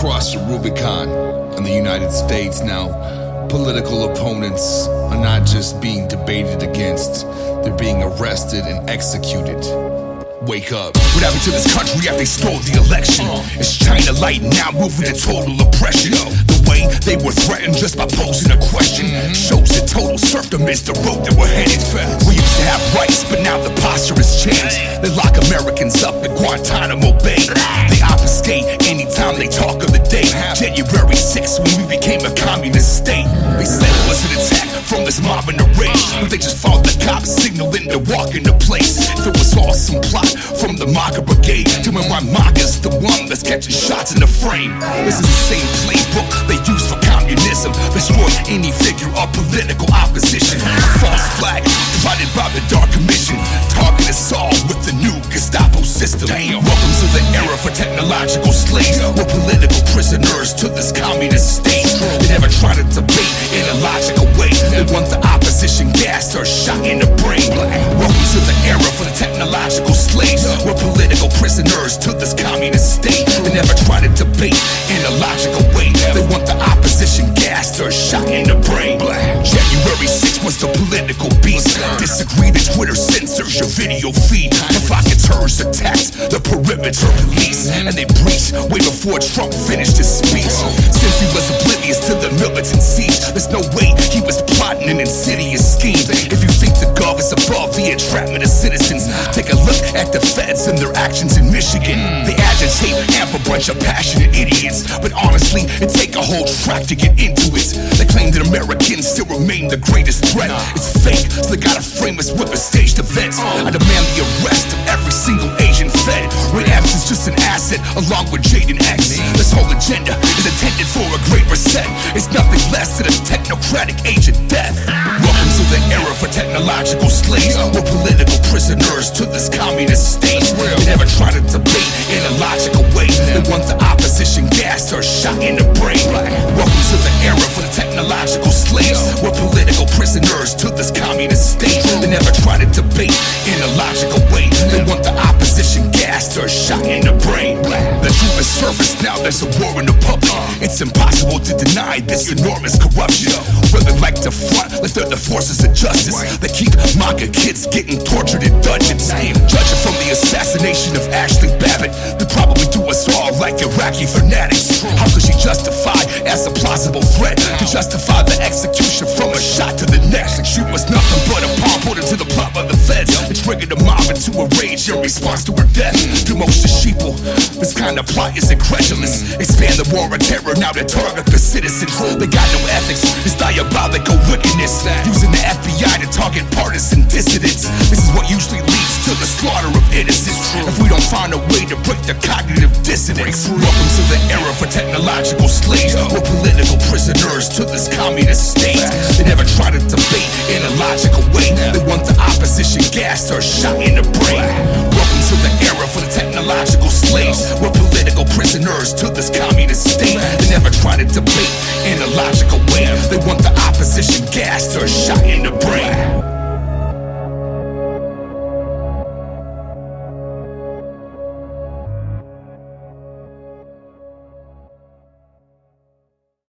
crossed the Rubicon in the United States. Now, political opponents are not just being debated against, they're being arrested and executed. Wake up. What happened to this country after they stole the election? Is China light now moving to total oppression? The way they were threatened just by posing a question shows the total serfdom is the road that we're headed. We used to have rights, but now the posture has changed. They lock Americans up in Guantanamo Bay. They obfuscate anytime they talk of the day. January 6th, when we became a communist state. They said it was an attack from this mob in the rage, but they just followed the cops signaling to walk into place. If it was all some plot from the MAGA brigade, doing why MAGA's the one that's catching shots in the frame. This is the same playbook they use for communism. Destroy any figure of political opposition. A false flag provided by the Dark Commission, target us all with the new Gestapo system. Welcome to the era for technological slaves. We're political prisoners to this communist state. They never try to debate in a logical way. They want the opposition gassed or shot in the brain. Welcome to the era for the technological slaves. We're political prisoners to this communist state. They never try to debate in a logical way. They want the opposition gassed or shot in the brain. January 6th was the political beast. Disagree, the Twitter censors your video feed. Provocative terrorist attacks the perimeter police, and they breached way before Trump finished his speech. Since he was oblivious to the militant siege, there's no way he was plotting an insidious scheme. If you think the gov is above the entrapment of citizens, take a look at the feds and their actions in Michigan. They agitate, amp a bunch of passionate idiots, but honestly, it take a whole track to get into it. They claim that Americans still remain the greatest threat. It's fake, so they gotta frame us with a staged event. I demand the arrest of every single Asian Fed. Red Apps is just an asset along with Jaden X. This whole agenda is intended for a great reset. It's nothing less than a technocratic age of death. Welcome to the era for technological slaves. We're political prisoners to this communist state. They never try to debate in a logical way. They want the opposition gassed or shot in the brain. Welcome to the era for the technological slaves. We're political prisoners to this communist state. They never try to debate in a logical way. They want the opposition gassed or shot in the brain. The truth is surfaced now, there's a war in the public. It's impossible to deny this enormous corruption. Whether like to front, like they're the forces of justice. They keep MAGA kids getting tortured in dungeons. Judging from the assassination of Ashley Babbitt, they probably do us all like Iraqi fanatics. How could she justify as a plausible threat to justify the execution from a shot to the neck? She was nothing but a pawn put into the plot by the feds. It triggered a mob into a rage in response to her death. To most the sheeple, this kind of plot is incredulous. Expand the war of terror now to target the citizens. They got no ethics, it's diabolical wickedness. Using the FBI to target partisan dissidents. This is what usually leads to the slaughter of innocents. If we don't find a way to break the cognitive dissonance. Welcome to the era for technological slaves. We're political prisoners to this communist state. They never try to debate in a logical way. They want the opposition gassed or shot in the brain. Welcome to the era for the technological slaves. We're political prisoners to this communist state. They never try to debate in a logical way. They want the opposition gassed or shot in